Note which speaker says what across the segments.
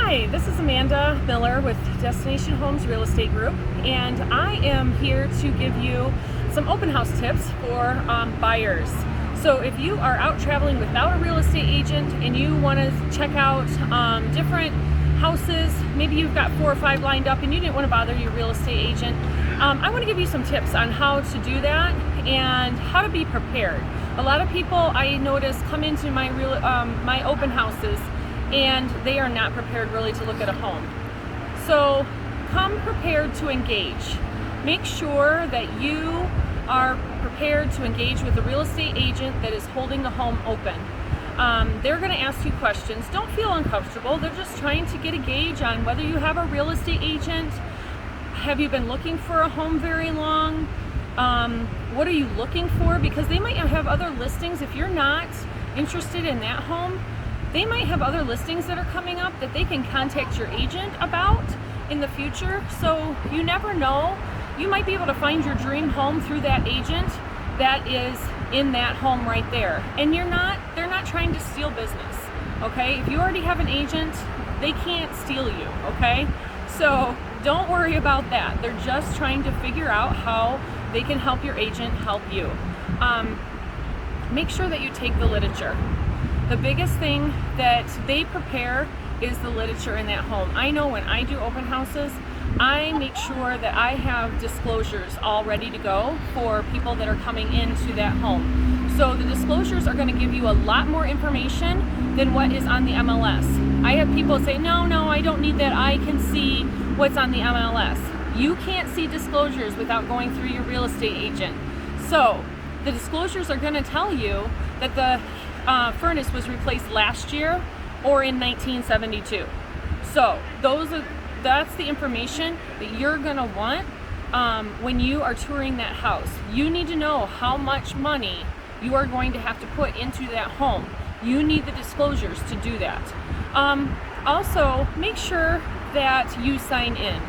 Speaker 1: Hi, this is Amanda Miller with Destination Homes Real Estate Group, and I am here to give you some open house tips for buyers. So if you are out traveling without a real estate agent and you want to check out different houses, maybe you've got 4 or 5 lined up and you didn't want to bother your real estate agent, I want to give you some tips on how to do that and how to be prepared. A lot of people I notice come into my open houses and they are not prepared really to look at a home. So come prepared to engage. Make sure that you are prepared to engage with a real estate agent that is holding the home open. They're going to ask you questions. Don't feel uncomfortable. They're just trying to get a gauge on whether you have a real estate agent. Have you been looking for a home very long? What are you looking for? Because they might have other listings. If you're not interested in that home, they might have other listings that are coming up that they can contact your agent about in the future. So you never know. You might be able to find your dream home through that agent that is in that home right there. And they're not trying to steal business, okay? If you already have an agent, they can't steal you, okay? So don't worry about that. They're just trying to figure out how they can help your agent help you. Make sure that you take the literature. The biggest thing that they prepare is the literature in that home. I know when I do open houses, I make sure that I have disclosures all ready to go for people that are coming into that home. So the disclosures are going to give you a lot more information than what is on the MLS. I have people say, no, I don't need that. I can see what's on the MLS. You can't see disclosures without going through your real estate agent. So the disclosures are going to tell you that the furnace was replaced last year or in 1972. So that's the information that you're gonna want when you are touring that house. You need to know how much money you are going to have to put into that home. You need the disclosures to do that. Also, make sure that you sign in.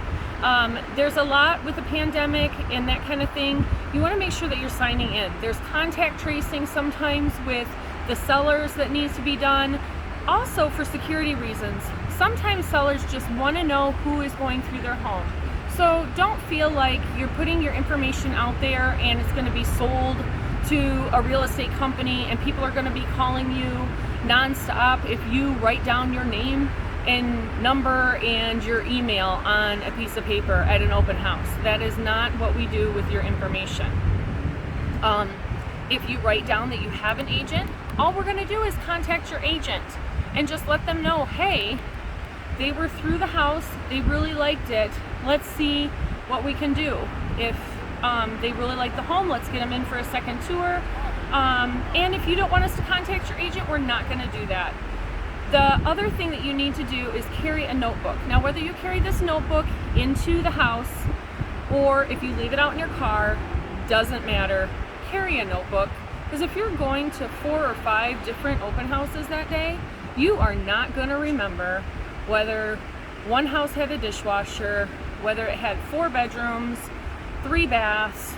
Speaker 1: There's a lot with the pandemic and that kind of thing. You want to make sure that you're signing in. There's contact tracing sometimes with the sellers that needs to be done. Also, for security reasons, sometimes sellers just want to know who is going through their home. So don't feel like you're putting your information out there and it's going to be sold to a real estate company and people are going to be calling you nonstop if you write down your name and number and your email on a piece of paper at an open house. That is not what we do with your information. If you write down that you have an agent, all we're going to do is contact your agent and just let them know, hey, they were through the house, they really liked it, let's see what we can do. If they really like the home, let's get them in for a second tour. And if you don't want us to contact your agent, we're not going to do that. The other thing that you need to do is carry a notebook. Now, whether you carry this notebook into the house or if you leave it out in your car, doesn't matter. Carry a notebook, because if you're going to 4 or 5 different open houses that day, you are not going to remember whether one house had a dishwasher, whether it had 4 bedrooms, 3 baths,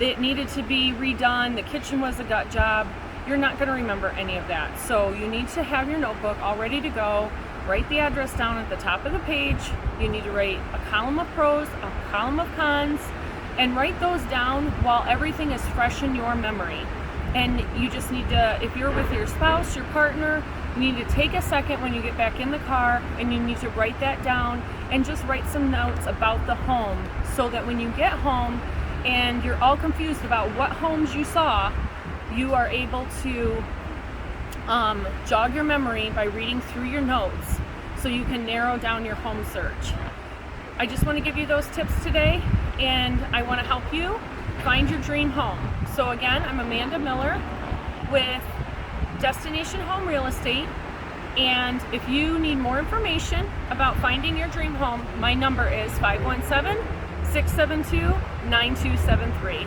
Speaker 1: that needed to be redone, the kitchen was a gut job. You're not going to remember any of that. So you need to have your notebook all ready to go. Write the address down at the top of the page. You need to write a column of pros, a column of cons, and write those down while everything is fresh in your memory. And you just need to, if you're with your spouse, your partner, you need to take a second when you get back in the car and you need to write that down and just write some notes about the home so that when you get home and you're all confused about what homes you saw, you are able to jog your memory by reading through your notes so you can narrow down your home search. I just want to give you those tips today, and I want to help you find your dream home. So again, I'm Amanda Miller with Destination Home Real Estate, and if you need more information about finding your dream home, my number is 517-672-9273.